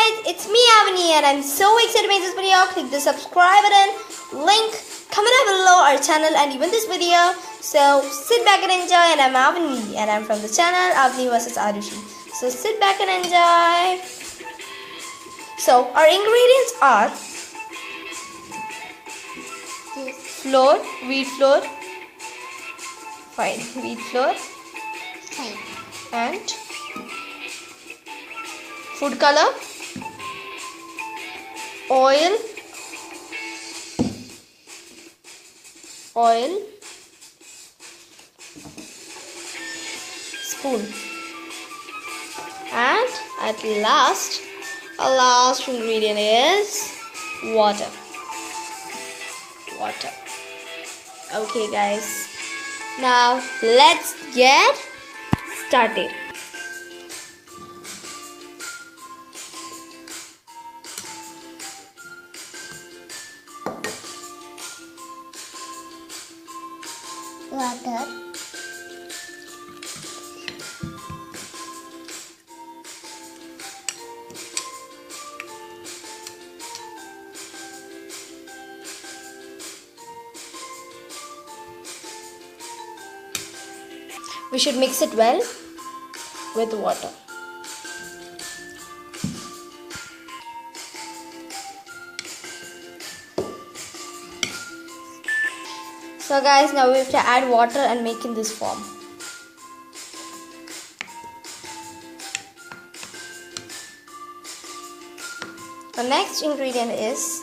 guys, it's me Avani and I'm so excited to make this video. Click the subscribe button, link, comment down below our channel and even this video. So sit back and enjoy, and I'm Avani and I'm from the channel Avani vs Arushi. So sit back and enjoy. So our ingredients are flour, wheat flour, wheat flour, and food color, oil, spoon, and at last, our last ingredient is water. Okay guys, now let's get started. Water, we should mix it well with water. So guys, now we have to add water and make in this form. The next ingredient is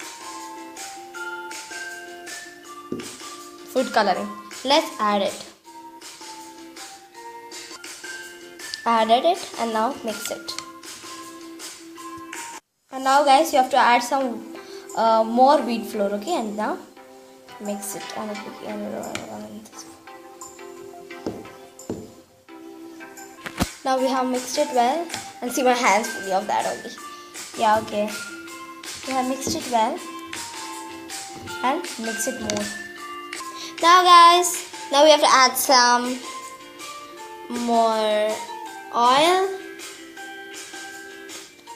food coloring. Let's add it. Added it and now mix it. And now guys, you have to add some more wheat flour, okay? And now mix it now we have mixed it well, and see my hands fully of that only. Yeah, okay. We have mixed it well and mix it more. Now guys, now we have to add some more oil.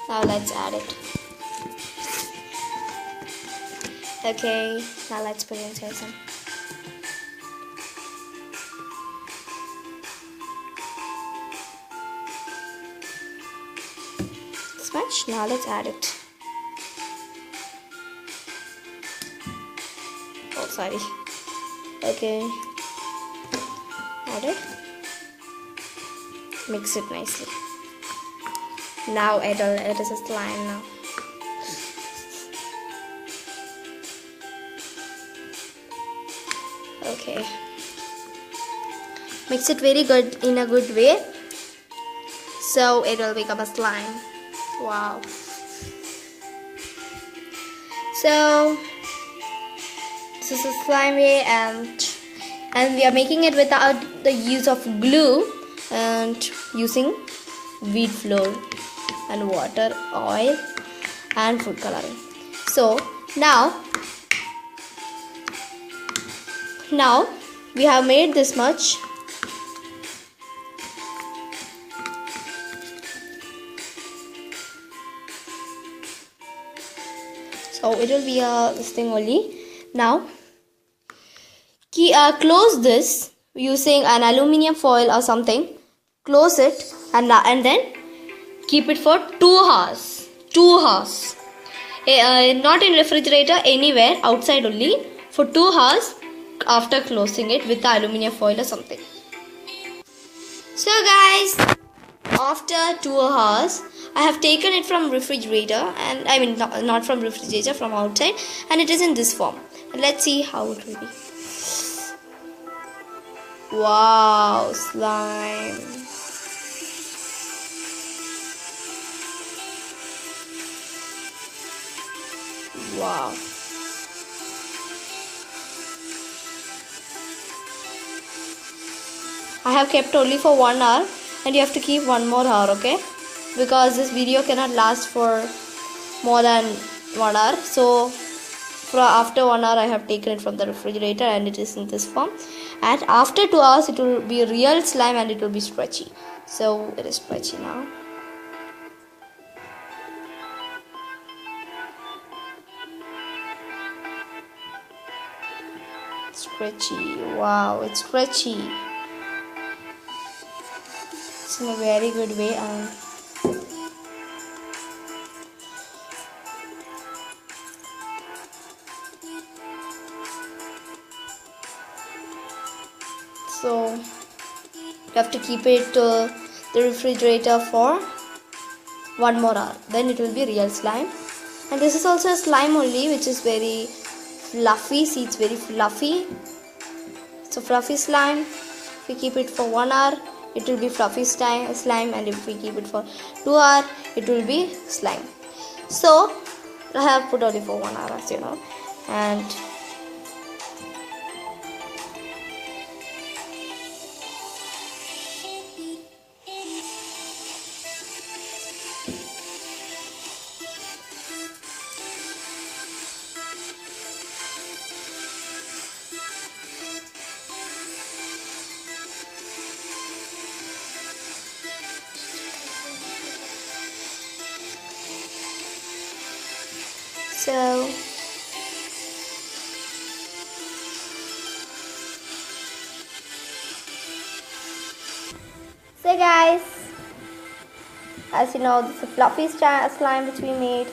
Now let's add it. Okay, now let's put inside some. This much. Now let's add it. Oh, sorry. Okay. Add it. Mix it nicely. Now it is a slime now. Okay. Mix it very good in a good way, so it will become a slime. Wow. So this is a slime way, and we are making it without the use of glue and using wheat flour and water, oil and food coloring. So now we have made this much. So it will be this thing only. Now close this using an aluminium foil or something. Close it and then keep it for 2 hours. 2 hours. Not in refrigerator, anywhere, outside only, for 2 hours after closing it with the aluminium foil or something. So guys, after 2 hours, I have taken it from refrigerator, and I mean not from refrigerator, from outside, and it is in this form. And let's see how it will be. Wow, slime. Wow. I have kept only for 1 hour, and you have to keep 1 more hour, okay? Because this video cannot last for more than 1 hour. So after 1 hour I have taken it from the refrigerator, and it is in this form. And after 2 hours it will be real slime, and it will be stretchy. So it is stretchy now. Stretchy. Wow, it's stretchy. It's in a very good way. So you have to keep it the refrigerator for 1 more hour. Then it will be real slime. And this is also a slime only, which is very fluffy. See, it's very fluffy. It's a fluffy slime. If we keep it for 1 hour, it will be fluffy slime, and if we keep it for 2 hours, it will be slime. So I have put only for 1 hour, as you know. And so guys, as you know, this is a fluffy slime which we made.